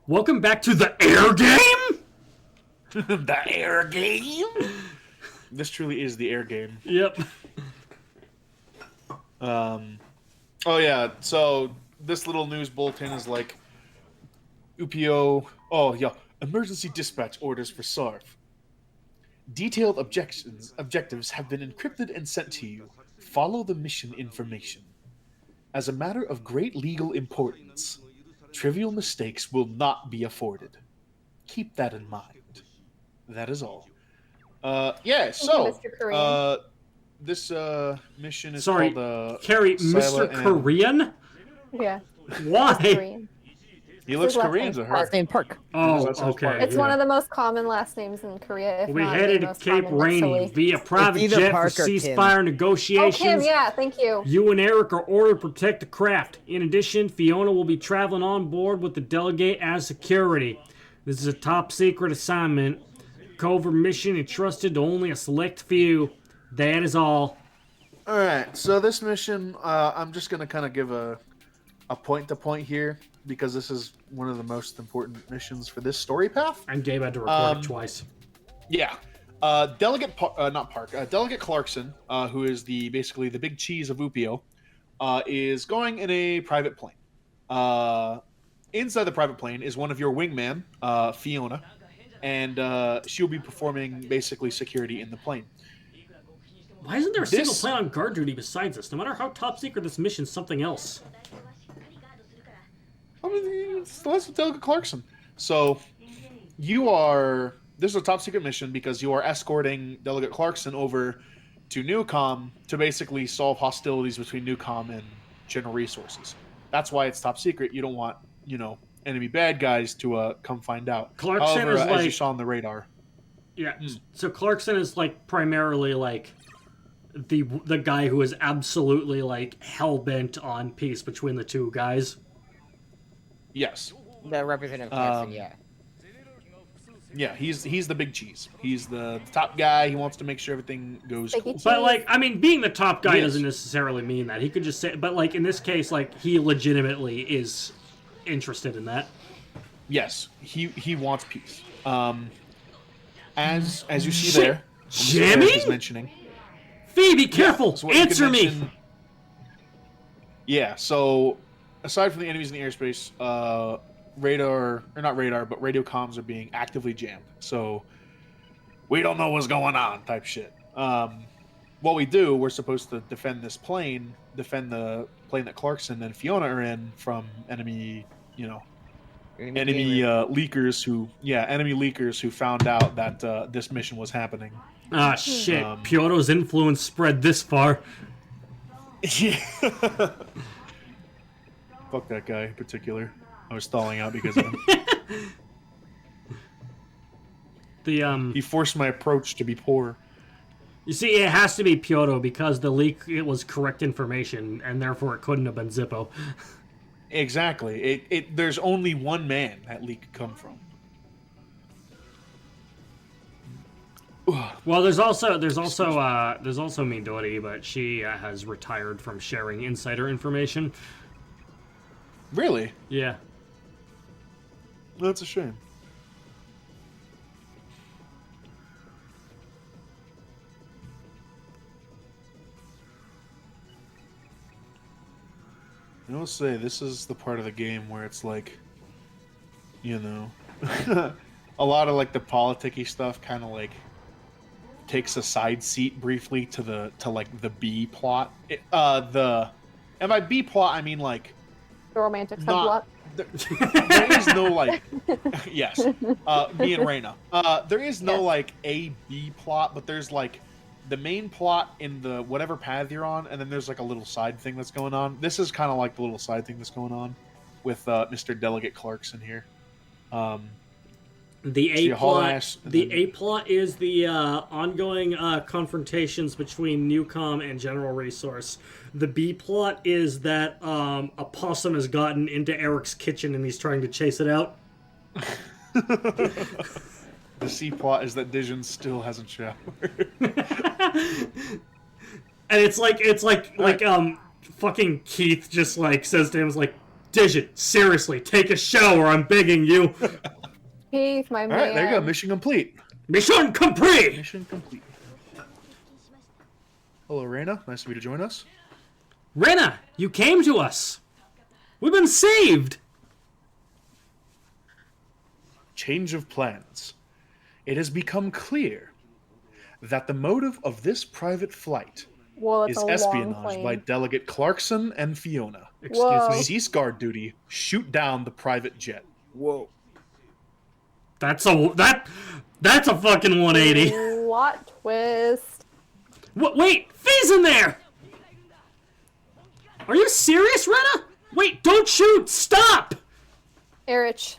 Welcome back to the air game? The air game? This truly is the air game. Yep. Oh yeah, so this little news bulletin is like UPEO, emergency dispatch orders for SARF. Detailed objectives have been encrypted and sent to you. Follow the mission information. As a matter of great legal importance, trivial mistakes will not be afforded. Keep that in mind. That is all. This mission is called Carrie, Mr. Korean? Yeah. Why? He looks Korean to her. Last name Park. Oh, okay. It's one of the most common last names in Korea. We headed to Cape Rainy via private jet for ceasefire negotiations. Oh, Kim, yeah, thank you. You and Eric are ordered to protect the craft. In addition, Fiona will be traveling on board with the delegate as security. This is a top secret assignment. Covert mission entrusted to only a select few. That is all. Alright, so this mission, I'm just going to kind of give a point-to-point here, because this is one of the most important missions for this story path. And Gabe had to record it twice. Yeah. Delegate Clarkson, who is basically the big cheese of UPEO, is going in a private plane. Inside the private plane is one of your wingman, Fiona, and she'll be performing basically security in the plane. Why isn't there a single plane on guard duty besides us? No matter how top secret this mission's something else. I mean, that's Delegate Clarkson. So, this is a top secret mission because you are escorting Delegate Clarkson over to Neucom to basically solve hostilities between Neucom and General Resources. That's why it's top secret. You don't want, enemy bad guys to come find out. Clarkson However, is as you saw on the radar. Yeah, so Clarkson is primarily the guy who is absolutely hell-bent on peace between the two guys. Yes. The representative Clarkson, yeah. Yeah, he's the big cheese. He's the top guy. He wants to make sure everything goes cool. But being the top guy doesn't necessarily mean that. He could just say, but in this case, he legitimately is interested in that. Yes, he wants peace. As you see there, Jamie is mentioning. Phoebe, careful! So answer me! Yeah, so aside from the enemies in the airspace, radio comms are being actively jammed. So we don't know what's going on type shit. What we do, we're supposed to defend the plane that Clarkson and Fiona are in from enemy leakers who found out that this mission was happening. Ah, shit. Pyoto's influence spread this far. Yeah. Fuck that guy in particular. I was stalling out because of him. He forced my approach to be poor. You see, it has to be Pyoto because the leak, it was correct information, and therefore it couldn't have been Zippo. Exactly. There's only one man that leak could come from. Well, there's also Midori, but she has retired from sharing insider information. Really? Yeah. That's a shame. I will say, this is the part of the game where it's a lot of the politicky stuff kind of takes a side seat briefly to the B plot. And by B plot I mean the romantic subplot. There is no yes, me and Reina. There is no A B plot, but there's the main plot in the whatever path you're on, and then there's a little side thing that's going on. This is kind of the little side thing that's going on with Mr. Delegate Clarkson here. The See A a whole plot. ass, and The then- A plot is the ongoing confrontations between Neucom and General Resource. The B plot is that a possum has gotten into Eric's kitchen and he's trying to chase it out. The C plot is that Dijon still hasn't showered. And it's like fucking Keith just like says to him, is like, Dijon, seriously, take a shower, I'm begging you. Keith, my man. All right, there you go. Mission complete. Mission complete. Mission complete. Hello, Reyna. Nice of you to join us. Rena, you came to us. We've been saved. Change of plans. It has become clear that the motive of this private flight Well, it's is a long espionage plane. by Delegate Clarkson and Fiona. Whoa. Cease guard duty. Shoot down the private jet. Whoa. That's a fucking 180. Plot twist. Wait, Fee's in there. Are you serious, Rena? Wait, don't shoot. Stop. Erich.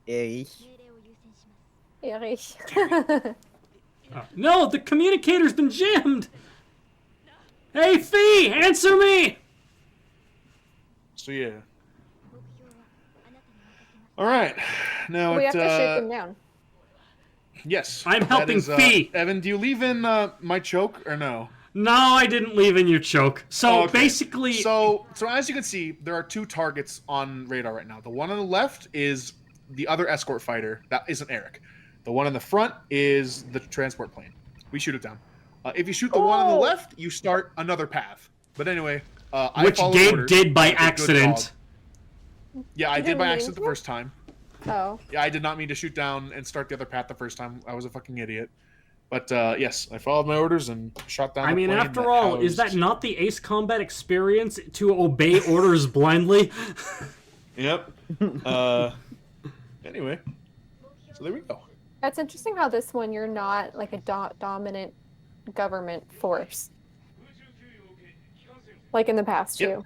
Erich. Erich. No, the communicator's been jammed. Hey, Fee, answer me. So yeah. All right. Now We it, have to shoot them down. yes. I'm that helping is, Fee. Evan, do you leave in my choke or no? No, I didn't leave in your choke. So Okay. basically, So as you can see, there are two targets on radar right now. The one on the left is the other escort fighter. That isn't Eric. The one on the front is the transport plane. We shoot it down. If you shoot the one on the Oh. left, you start another path. But anyway, I which followed Gabe orders. did by Like a good accident. dog. Yeah, I You did by didn't accident the mean to? first time. Oh. Yeah, I did not mean to shoot down and start the other path the first time. I was a fucking idiot. But yes, I followed my orders and shot down. I the mean, plane after that all, is that housed- not the Ace Combat experience to obey orders blindly? Yep. Anyway, so there we go. That's interesting how this one you're not like a dominant government force. Like in the past, Yep. too.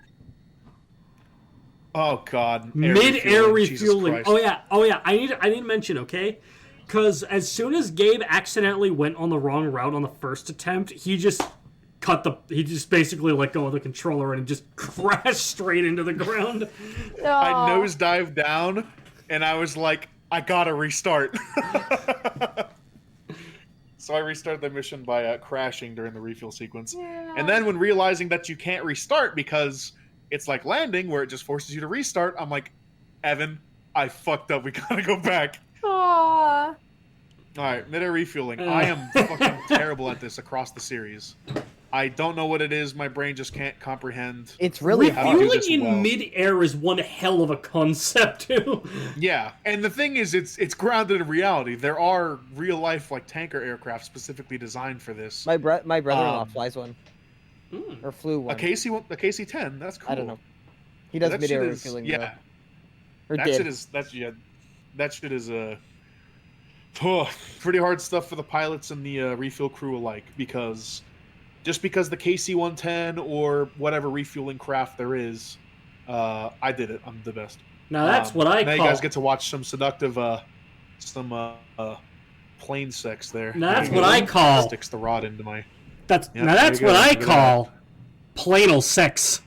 Oh God. Mid-air Jesus refueling. Christ. Oh yeah. I need to mention, okay? Because as soon as Gabe accidentally went on the wrong route on the first attempt, he just basically let go of the controller and just crashed straight into the ground. I Oh. nosedived down, and I was like, I gotta restart. So I restarted the mission by crashing during the refuel sequence. Yeah. And then when realizing that you can't restart because it's like landing where it just forces you to restart, I'm like, Evan, I fucked up. We gotta go back. Aw. All right, mid-air refueling. I am fucking terrible at this across the series. I don't know what it is. My brain just can't comprehend. It's really How do hard. you do Refueling this in well? mid-air is one hell of a concept, too. Yeah, and the thing is, it's grounded in reality. There are real life like tanker aircraft specifically designed for this. My brother-in-law Um, flies one Mm. or flew one. A KC-10. That's cool. I don't know. He does That mid-air shit is- refueling. Yeah, though. Or that did. shit is that shit is pretty hard stuff for the pilots and the refuel crew alike, because just because the KC-110 or whatever refueling craft there is, I did it. I'm the best. Now that's what I now call. you guys get to watch some seductive plane sex there. Now that's There you what go. I call. Sticks the rod into my. Now there that's you what go. I Look at call planal sex.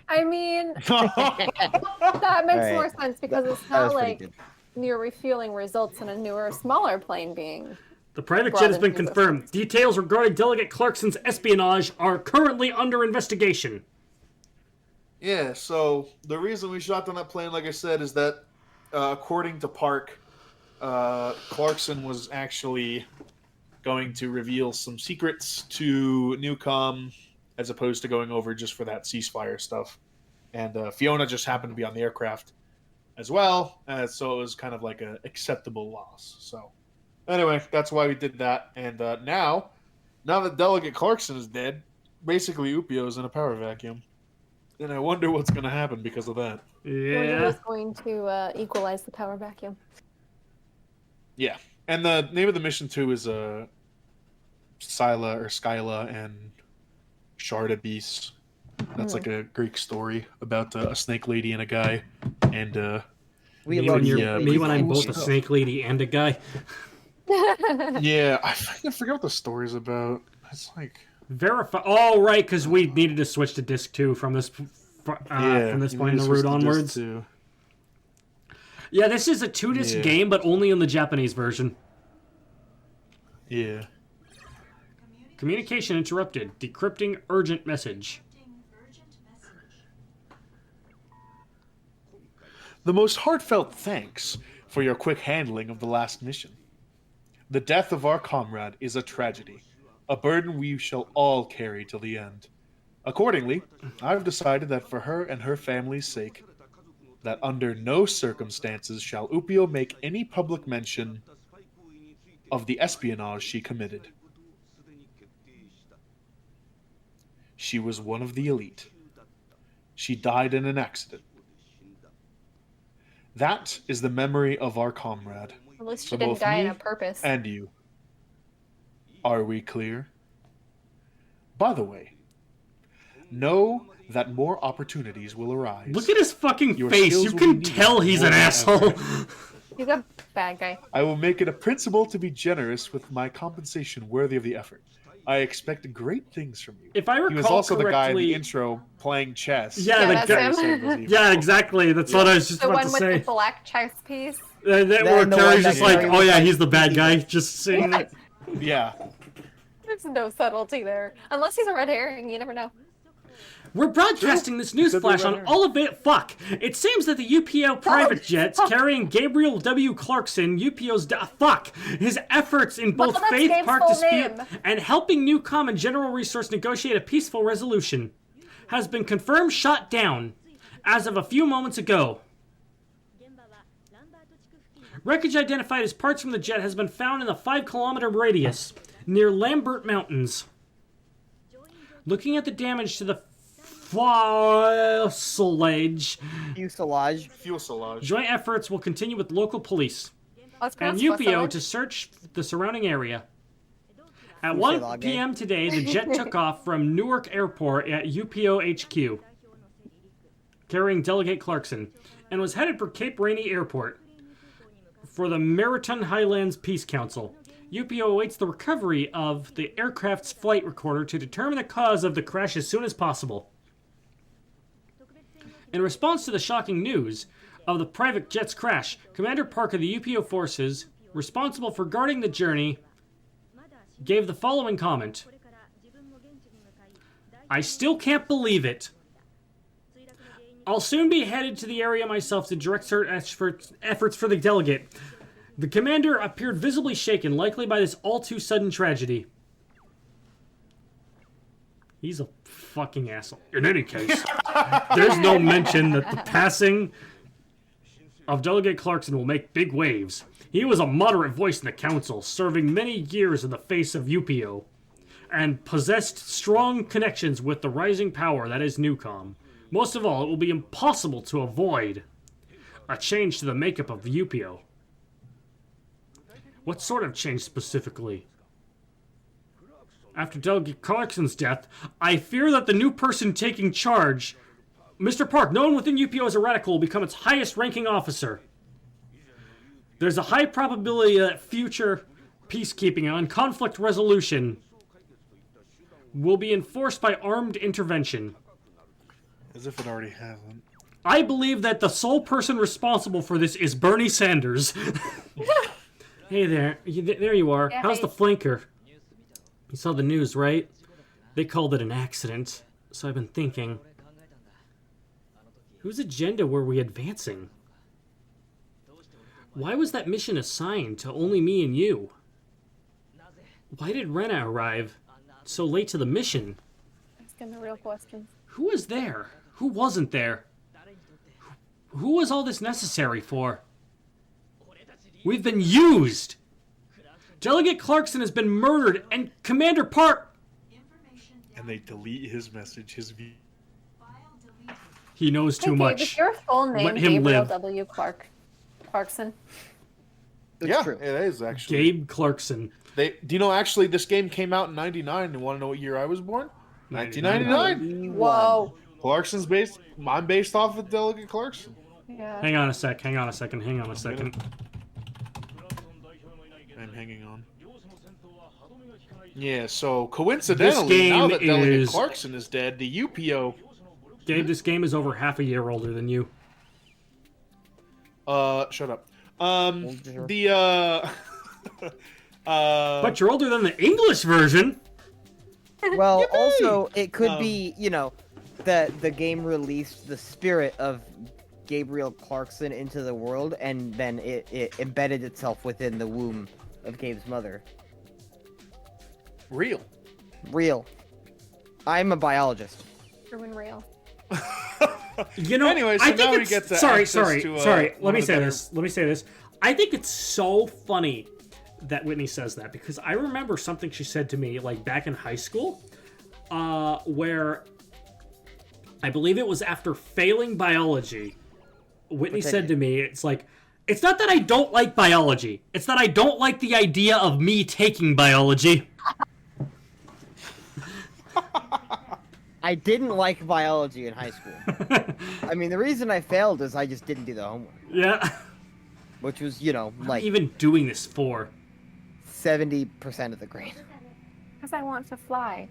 I mean, that makes Alright. more sense because it's That not was pretty like good. near refueling results in a newer, smaller plane being. The private Brought jet has been into confirmed. Details regarding Delegate Clarkson's espionage are currently under investigation. Yeah, so the reason we shot down that plane, like I said, is that according to Park, Clarkson was actually going to reveal some secrets to Neucom as opposed to going over just for that ceasefire stuff. And Fiona just happened to be on the aircraft as well, so it was kind of like an acceptable loss. So anyway, that's why we did that. And now that Delegate Clarkson is dead, basically UPEO is in a power vacuum. And I wonder what's going to happen because of that. I wonder Yeah. who's going to equalize the power vacuum. Yeah. And the name of the mission, too, is Skyla and Shardabis. That's like a Greek story about a snake lady and a guy. And We Me love when, you. Yeah, me when I'm cool both a stuff. snake lady and a guy. Yeah, I forget what the story's about. It's like Verify. Oh, right, because we needed to switch to disc 2 from this yeah, from this you point in need the to switch route to disc onwards. 2. Yeah, this is a 2-disc Yeah. game, but only in the Japanese version. Yeah. Communication interrupted. Decrypting urgent message. The most heartfelt thanks for your quick handling of the last mission. The death of our comrade is a tragedy, a burden we shall all carry till the end. Accordingly, I've decided that for her and her family's sake, that under no circumstances shall UPEO make any public mention of the espionage she committed. She was one of the elite. She died in an accident. That is the memory of our comrade. At least For she didn't both die me on purpose. and you. Are we clear? By the way, know that more opportunities will arise. Look at his fucking Your face. skills You will can be needed tell he's more an than asshole. ever. He's a bad guy. I will make it a principle to be generous with my compensation worthy of the effort. I expect great things from you. If I recall He was also the guy in correctly, the intro playing chess. Yeah, Yeah, the that's guy- him. Yeah, exactly. That's what I was just The about one to with say. the black chess piece. That Then where the Carrie's one just that like, Carrie oh was yeah, like, he's the bad guy, just saying that. Yeah. There's no subtlety there. Unless he's a red herring, you never know. We're broadcasting this news Could be flash right on here. all of it. Fuck! It seems that the UPEO private jets carrying Gabriel W. Clarkson, his efforts in both Well, that's Faith Gabe's Park full dispute name. and helping Neucom and General Resource negotiate a peaceful resolution has been confirmed shot down as of a few moments ago. Wreckage identified as parts from the jet has been found in the 5-kilometer radius near Lambert Mountains. Looking at the damage to the fuselage, Fuselage. Fuselage. joint efforts will continue with local police Oh, it's and pronounced UPEO fuselage. to search the surrounding area. At Fuselage. 1 p.m. today, the jet took off from Newark Airport at UPEO HQ, carrying Delegate Clarkson, and was headed for Cape Rainy Airport for the Meriton Highlands Peace Council. UPEO awaits the recovery of the aircraft's flight recorder to determine the cause of the crash as soon as possible. In response to the shocking news of the private jet's crash, Commander Park of the UPEO forces, responsible for guarding the journey, gave the following comment. I still can't believe it. I'll soon be headed to the area myself to direct search efforts for the delegate. The commander appeared visibly shaken, likely by this all-too-sudden tragedy. He's a fucking asshole. In any case, there's no mention that the passing of Delegate Clarkson will make big waves. He was a moderate voice in the council, serving many years in the face of UPEO, and possessed strong connections with the rising power that is Neucom. Most of all, it will be impossible to avoid a change to the makeup of the UPEO. What sort of change specifically? After Delegate Clarkson's death, I fear that the new person taking charge, Mr. Park, known within UPEO as a radical, will become its highest-ranking officer. There's a high probability that future peacekeeping and conflict resolution will be enforced by armed intervention. As if it already hasn't. I believe that the sole person responsible for this is Bernie Sanders. Hey there. There you are. Yeah, How's hey. the flanker? You saw the news, right? They called it an accident. So I've been thinking, whose agenda were we advancing? Why was that mission assigned to only me and you? Why did Rena arrive so late to the mission? Asking the real questions. Who was there? Who wasn't there? Who was all this necessary for? We've been used! Delegate Clarkson has been murdered, and Commander Park... And they delete his message, his view. He knows too Hey, much. Gabe, is your full name Let him Gabriel live. W. Clarkson? It's Yeah, true. it is actually. Gabe Clarkson. Do you know actually this game came out in '99? And want to know what year I was born? 1999. Whoa. Clarkson's based. I'm based off of Delegate Clarkson. Yeah. Hang on a second. I'm hanging on. Yeah, so coincidentally, now that Delegate Clarkson is dead, the UPEO... Gabe, this game is over half a year older than you. Shut up. But But you're older than the English version. Well, also, it could be, you know, that the game released the spirit of Gabriel Clarkson into the world, and then it embedded itself within the womb of Gabe's mother. Real. I'm a biologist. True and real. You know, anyway, so I think now we it's, get to sorry. one Let me of the say better- this. I think it's so funny that Whitney says that, because I remember something she said to me like back in high school, where I believe it was after failing biology. Whitney said to me, "It's like, it's not that I don't like biology. It's that I don't like the idea of me taking biology." I didn't like biology in high school. I mean, the reason I failed is I just didn't do the homework, Yeah. which was, you know, What like are you even doing this for? 70% of the grade. Because I want to fly.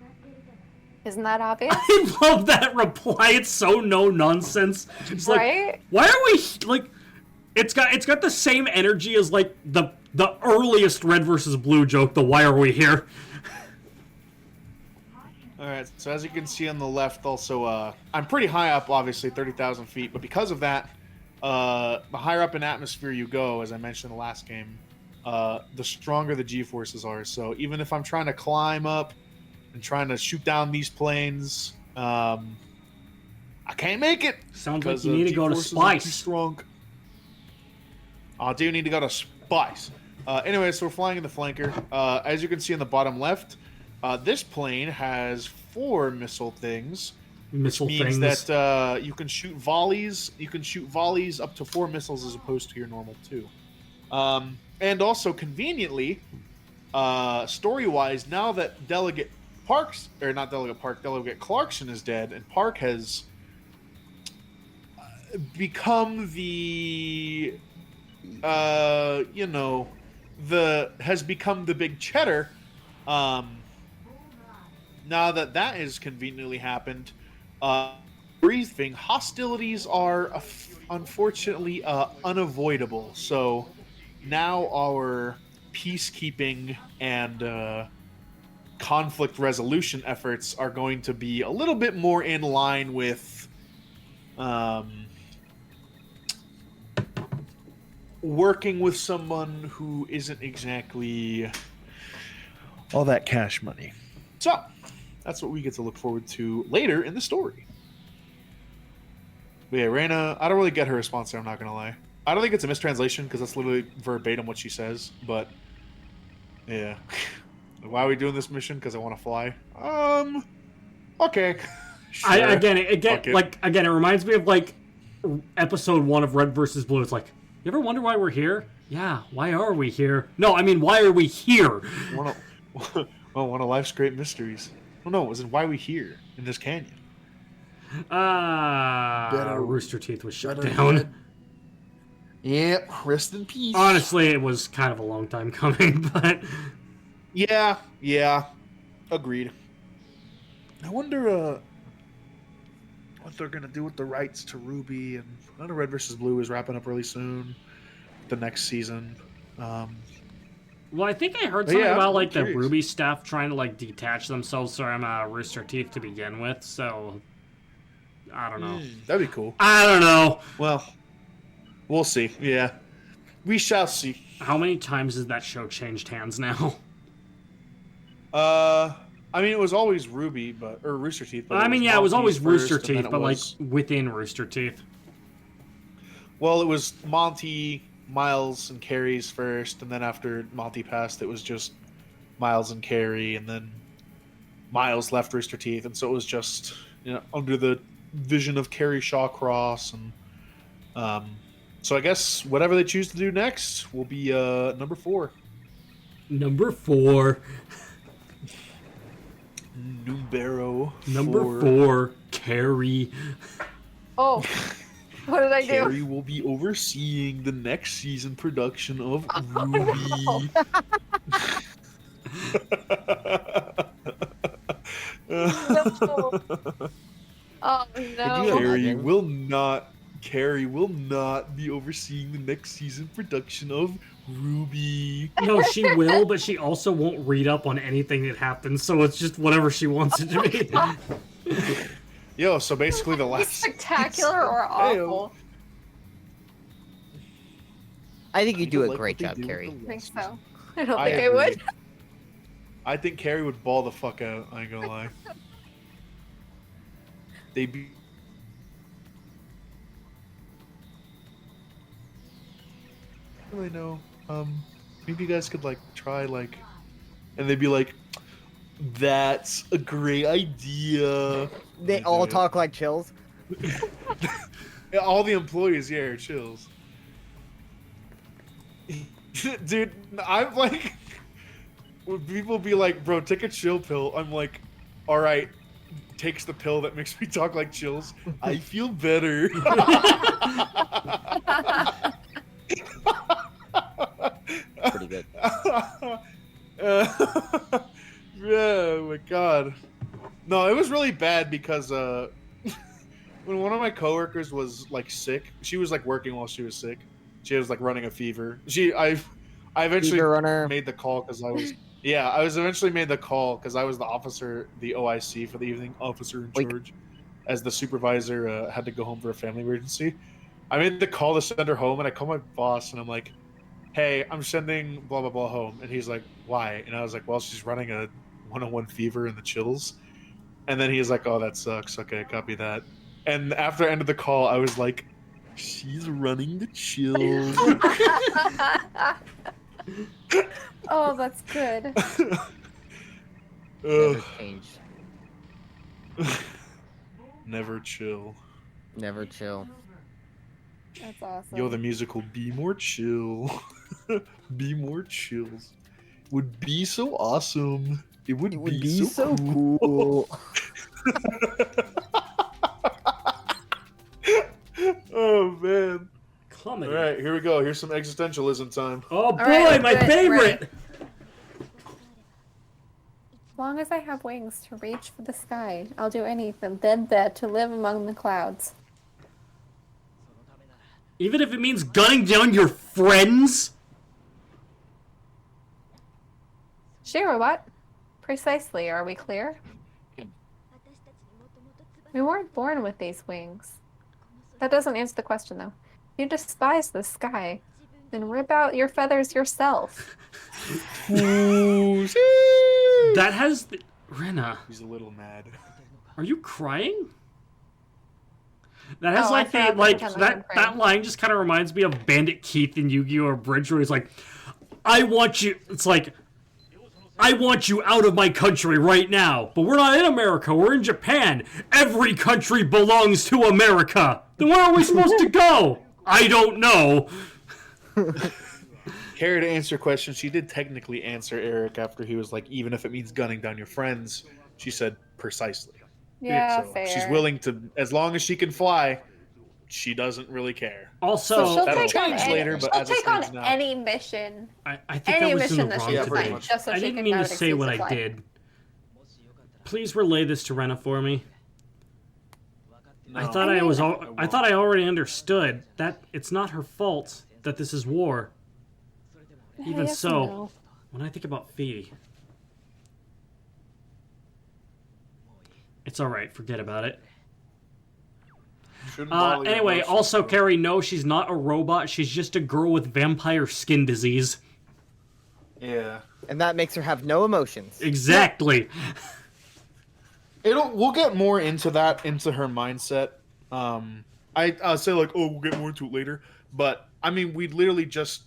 Isn't that obvious? I love that reply. It's so no nonsense. It's like, Right? why are we like? It's got the same energy as like the earliest Red versus Blue joke. The why are we here? All right, so as you can see on the left, also, I'm pretty high up, obviously, 30,000 feet, but because of that, the higher up in atmosphere you go, as I mentioned in the last game, the stronger the G-forces are. So even if I'm trying to climb up and trying to shoot down these planes, I can't make it. Sounds like because you need to go to G-forces are too Spice. strong. I do need to go to Spice. Anyway, so we're flying in the flanker. As you can see on the bottom left, this plane has 4 missile things. Missile Means things. that you can shoot volleys. You can shoot volleys up to 4 missiles as opposed to your normal 2. And also conveniently, story-wise, now that Delegate Clarkson is dead, and Park has become the, has become the big cheddar. Now that has conveniently happened, briefing hostilities are unfortunately unavoidable. So now our peacekeeping and conflict resolution efforts are going to be a little bit more in line with working with someone who isn't exactly all that cash money. So that's what we get to look forward to later in the story. But yeah, Reyna, I don't really get her response there, I'm not going to lie. I don't think it's a mistranslation, because that's literally verbatim what she says, but yeah. Why are we doing this mission? Because I want to fly? Okay. Sure. Again, Fuck it. it reminds me of like episode 1 of Red versus Blue. It's like, you ever wonder why we're here? Yeah, why are we here? No, I mean, why are we here? One of life's great mysteries. Oh no, it was in Why We Here in this canyon. Rooster Teeth was shut down. Yep, rest in peace. Honestly, it was kind of a long time coming, but Yeah, agreed. I wonder what they're gonna do with the rights to Ruby, and I know Red vs. Blue is wrapping up really soon. The next season. well, I think I heard But something yeah, about I'm like the curious. Ruby staff trying to like detach themselves from Rooster Teeth to begin with. So I don't know. That'd be cool. I don't know. Well, we'll see. Yeah, we shall see. How many times has that show changed hands now? I mean, it was always Ruby, or Rooster Teeth. But I mean, yeah, it was Monty always Rooster first, and then Teeth, it but like was- within Rooster Teeth. Well, it was Monty, Miles, and Carrie's first, and then after Monty passed, it was just Miles and Carrie, and then Miles left Rooster Teeth, and so it was just under the vision of Carrie Shawcross, and so I guess whatever they choose to do next will be number 4. Number 4. Numero Number 4. Carrie. Oh, What did I do? Carrie will be overseeing the next season production of Ruby. Oh you no. imagine? Carrie will not be overseeing the next season production of Ruby. No, she will, but she also won't read up on anything that happens, so it's just whatever she wants it to be. Yo, so basically the last Spectacular or awful? I think you do a Like great what they job, do with Carrie. the I think last so. I don't I think I agree. would. I think Carrie would ball the fuck out. I ain't gonna lie. They be. Really know. Maybe you guys could like try like, and they'd be like, "That's a great idea." They And all do it. talk like chills. Yeah, all the employees, yeah, are chills. Dude, I'm like, when people be like, "Bro, take a chill pill," I'm like, "All right." Takes the pill that makes me talk like chills. I feel better. Pretty good. Yeah, oh my god. No, it was really bad because when one of my coworkers was like sick, she was like working while she was sick. She was like running a fever. I eventually Fever runner. made the call because I was eventually made the call because I was the officer, the OIC for the evening, officer in Like- charge, as the supervisor had to go home for a family emergency. I made the call to send her home, and I called my boss, and I'm like, "Hey, I'm sending blah blah blah home," and he's like, "Why?" And I was like, "Well, she's running a 101 fever in the chills," and then he's like, "Oh, that sucks. Okay, copy that." And after I ended the call, I was like, "She's running the chills." Oh, that's good. Never change. Never chill. Never chill. That's awesome. Yo, the musical Be More Chill. Be More Chills. Would be so awesome. It would be so cool. Oh, man. Comedy. All right, here we go. Here's some existentialism time. Oh boy, right, my good, favorite! As long as I have wings to reach for the sky, I'll do anything than that to live among the clouds. Even if it means gunning down your friends? Sure, what? Precisely, are we clear? We weren't born with these wings. That doesn't answer the question, though. If you despise the sky, then rip out your feathers yourself. That has... Rena, He's a little mad. are you crying? That has Oh, I like the forgot like that that time. line just kind of reminds me of Bandit Keith in Yu-Gi-Oh! Bridge, where he's like, "I want you." It's like, "I want you out of my country right now." But we're not in America. We're in Japan. Every country belongs to America. Then where are we supposed to go? I don't know. Carrie, to answer your question, she did technically answer Eric after he was like, even if it means gunning down your friends, she said precisely. Yeah, So fair. she's willing to, as long as she can fly, she doesn't really care. Also, So she'll That'll take on change any, later, but she'll as it take on stands now- any mission. I think Any that was in mission the that wrong she's Yeah, pretty today. much. just so I she didn't can mean know to it say what exceeds I the did. Please relay this to Rena for me. I No. thought I mean- I thought I already understood that it's not her fault that this is war. Even Yes so, and no. when I think about Phoebe, it's all right. Forget about it. Shouldn't bother your Anyway, emotions, also, bro. Carrie, no, she's not a robot. She's just a girl with vampire skin disease. Yeah. And that makes her have no emotions. Exactly. We'll get more into that, into her mindset. I'll say like, oh, we'll get more into it later. But I mean, we literally just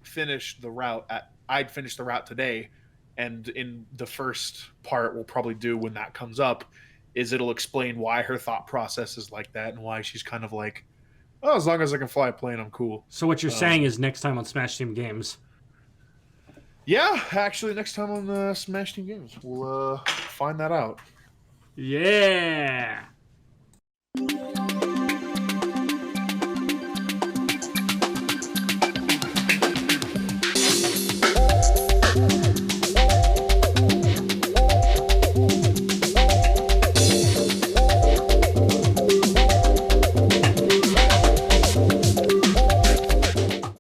finished the route I'd finished the route today, and in the first part we'll probably do when that comes up is it'll explain why her thought process is like that and why she's kind of like, oh, as long as I can fly a plane, I'm cool. So what you're saying is next time on Smash Team Games. Yeah, actually, next time on the Smash Team Games, we'll find that out. Yeah.